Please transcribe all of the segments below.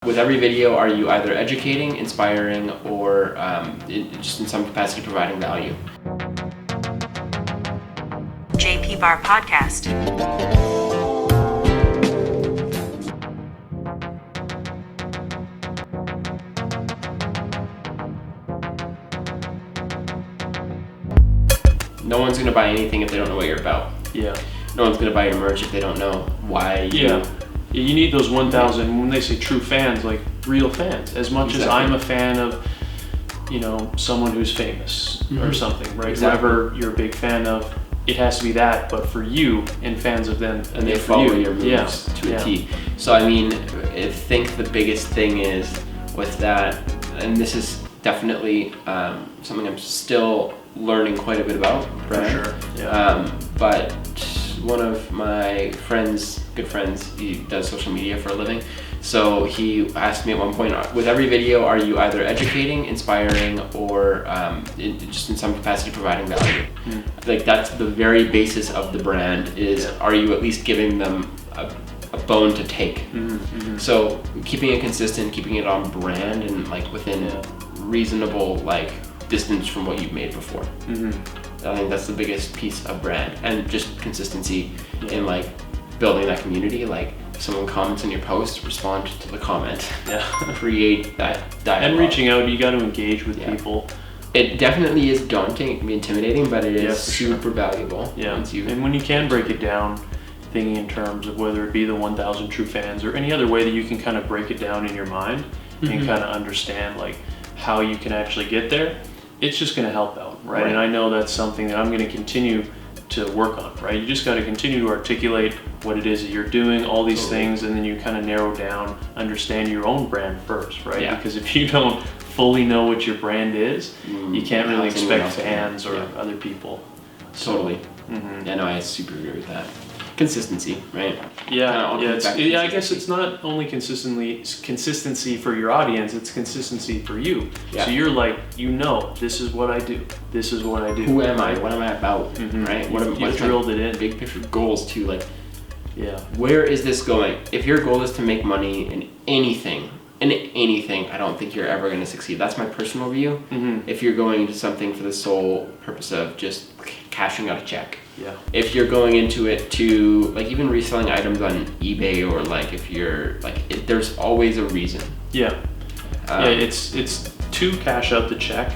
With every video, are you either educating, inspiring, or just in some capacity providing value? JP Bar Podcast. No one's going to buy anything if they don't know what you're about. Yeah. No one's going to buy your merch if they don't know why you... You need those 1,000, when they say true fans, like real fans. As much as I'm a fan of, someone who's famous or something, right? Whoever you're a big fan of, it has to be that, but for you and fans of them. And they follow your moves to a T. So I think the biggest thing is with that, and this is definitely something I'm still learning quite a bit about. For sure. Yeah. But one of my good friends, he does social media for a living. So he asked me at one point, with every video, are you either educating, inspiring, or just in some capacity providing value? Like that's the very basis of the brand is, are you at least giving them a bone to take? So keeping it consistent, keeping it on brand and like within reasonable distance from what you've made before. I think that's the biggest piece of brand, and just consistency in building that community. Like if someone comments on your post, respond to the comment. Create that dialogue. And reaching out, you got to engage with people. It definitely is daunting, it can be intimidating, but it is super valuable. And when you can break it down, thinking in terms of whether it be the 1,000 true fans or any other way that you can kind of break it down in your mind and kind of understand how you can actually get there, it's just going to help out, right? And I know that's something that I'm going to continue to work on, right? You just got to continue to articulate what it is that you're doing, all these things, and then you kind of narrow down, understand your own brand first, right? Because if you don't fully know what your brand is, you can't really expect fans or other people. Totally. Yeah, no, I super agree with that. Consistency, right? I guess it's not only consistency for your audience, it's consistency for you. So you're this is what I do. This is what I do. Who am I? What am I about? Right? You've drilled it in. Big picture goals too. Where is this going? If your goal is to make money in anything, I don't think you're ever going to succeed. That's my personal view. If you're going into something for the sole purpose of just cashing out a check. If you're going into it to even reselling items on eBay, or if you're there's always a reason. It's to cash out the check,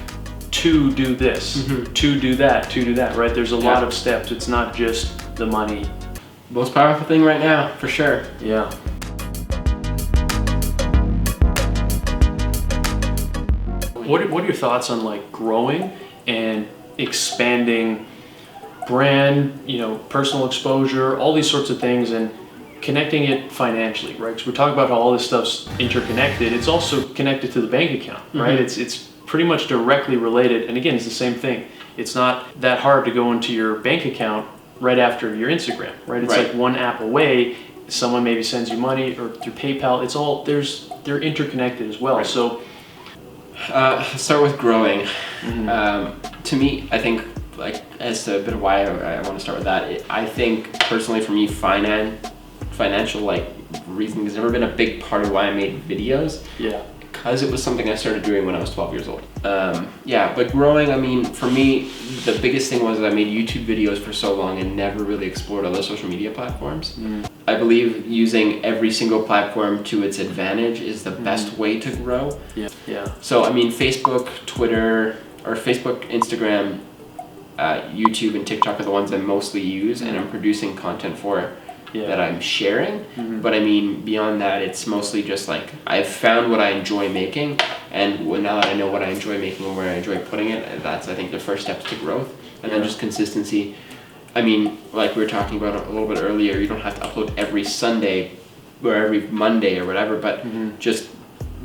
to do this, to do that, right? There's a lot of steps. It's not just the money. Most powerful thing right now, for sure. What are your thoughts on growing and expanding brand, personal exposure, all these sorts of things, and connecting it financially, right? Because we're talking about how all this stuff's interconnected. It's also connected to the bank account, right? It's pretty much directly related. And again, it's the same thing. It's not that hard to go into your bank account right after your Instagram, right? It's one app away. Someone maybe sends you money, or through PayPal. It's all they're interconnected as well. So start with growing. To me, I think as to a bit of why I want to start with that, I think personally for me, financial reasoning has never been a big part of why I made videos. Because it was something I started doing when I was 12 years old. But growing, for me, the biggest thing was that I made YouTube videos for so long and never really explored other social media platforms. I believe using every single platform to its advantage is the best way to grow. So Facebook, Twitter, or Facebook, Instagram, YouTube and TikTok are the ones I mostly use, and I'm producing content for that I'm sharing. But beyond that, it's mostly just I've found what I enjoy making, and now that I know what I enjoy making and where I enjoy putting it, that's I think the first steps to growth. And then just consistency. Like we were talking about a little bit earlier, you don't have to upload every Sunday or every Monday or whatever, but just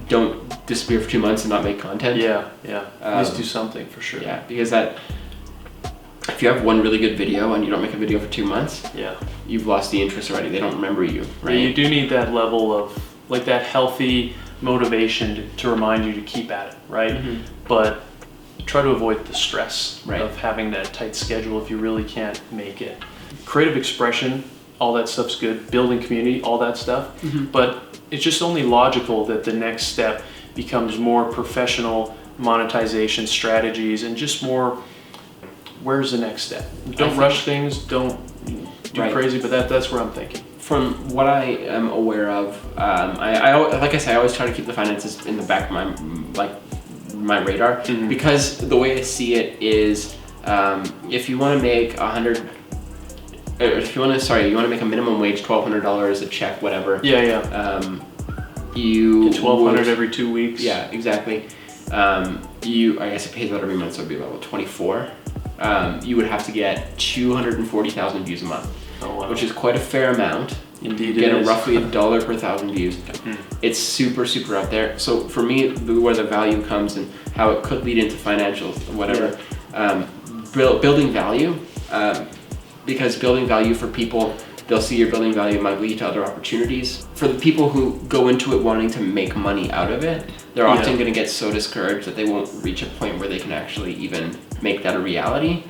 don't disappear for 2 months and not make content. At least do something for sure. Because if you have one really good video and you don't make a video for 2 months, you've lost the interest already. They don't remember you, right? You do need that level of that healthy motivation to remind you to keep at it, right? But try to avoid the stress of having that tight schedule if you really can't make it. Creative expression all that stuff's good. Building community, all that stuff. But it's just only logical that the next step becomes more professional monetization strategies and just more, where's the next step? Don't rush things, don't do crazy, but that's where I'm thinking. From what I am aware of, I like I say, I always try to keep the finances in the back of my radar, because the way I see it is, if you want to make you want to make a minimum wage, $1,200 a check, whatever. You get $1,200 every 2 weeks. Yeah, exactly. I guess it pays out every month, so it'd be about 24. You would have to get 240,000 views a month, which is quite a fair amount. Indeed, you get roughly $1 per 1,000 views. It's super out there. So for me, where the value comes and how it could lead into financials, whatever, building value, because building value for people, they'll see your building value might lead to other opportunities. For the people who go into it wanting to make money out of it, they're often going to get so discouraged that they won't reach a point where they can actually even make that a reality.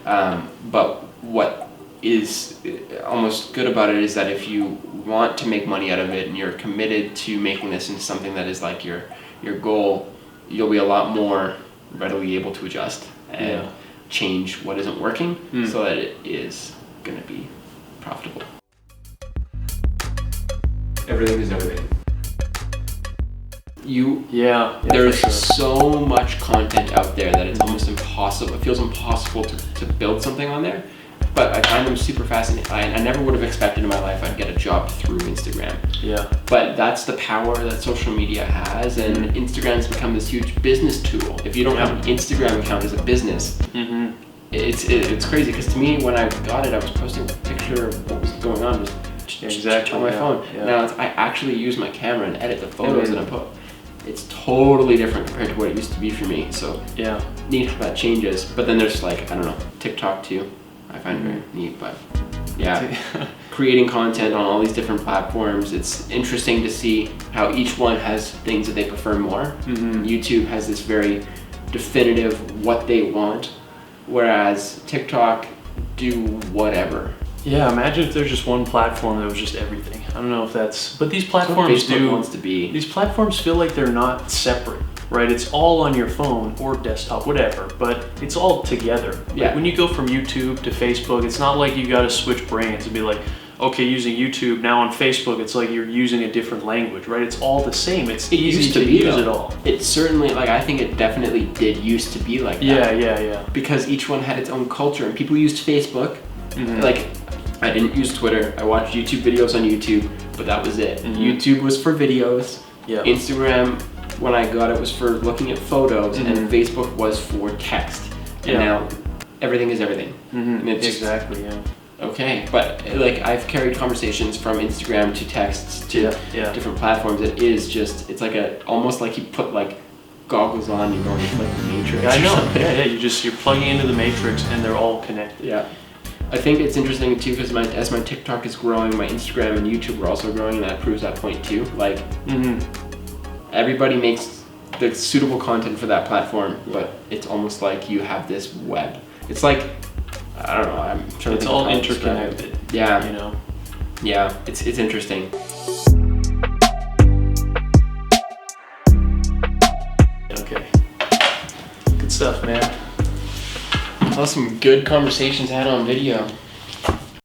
But what is almost good about it is that if you want to make money out of it and you're committed to making this into something that is like your goal, you'll be a lot more readily able to adjust and change what isn't working so that it is going to be profitable. Everything is everything. There's so much content out there that it's almost impossible. It feels impossible to build something on there. But I find them super fascinating. I never would have expected in my life I'd get a job through Instagram. But that's the power that social media has, and Instagram's become this huge business tool. If you don't have an Instagram account as a business, it's crazy, because to me, when I got it, I was posting a picture of what was going on on my phone. Now I actually use my camera and edit the photos that I put. It's totally different compared to what it used to be for me. So neat how that changes. But then there's TikTok too. I find it very neat, but creating content on all these different platforms, it's interesting to see how each one has things that they prefer more. YouTube has this very definitive what they want, whereas TikTok do whatever. Imagine if there's just one platform that was just everything. I don't know if that's, but these platforms these platforms feel like they're not separate. Right, it's all on your phone or desktop, whatever, but it's all together. Like when you go from YouTube to Facebook, it's not like you got to switch brains and be like, okay, using YouTube, now on Facebook, it's like you're using a different language, right? It's all the same. It's easy to use it all. It certainly, I think it definitely did used to be like that. Yeah. Because each one had its own culture, and people used Facebook. I didn't use Twitter. I watched YouTube videos on YouTube, but that was it. YouTube was for videos. Instagram, when I got it, was for looking at photos, and Facebook was for text. And now everything is everything. And it's okay, but I've carried conversations from Instagram to texts to different platforms. It is just, it's almost like you put goggles on, you're going into the Matrix. I know. You're plugging into the Matrix, and they're all connected. I think it's interesting too, because as my TikTok is growing, my Instagram and YouTube are also growing, and that proves that point too. Everybody makes the suitable content for that platform, but it's almost like you have this web. It's I don't know, I'm trying to think. It's all interconnected. It's interesting. Okay. Good stuff, man. Well, some good conversations had on video.